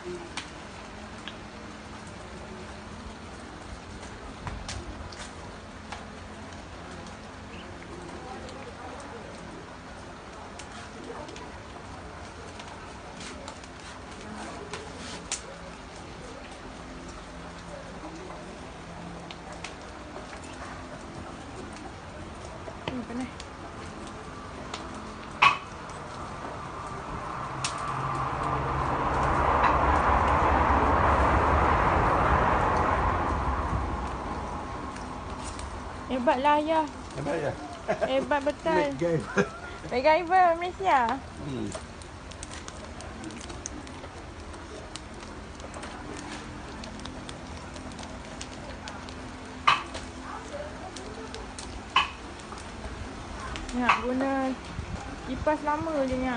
Panas. Hebatlah ayah. Hebat ya? Hebat betul. MacGyver. MacGyver Malaysia. Nak guna kipas lama je ni.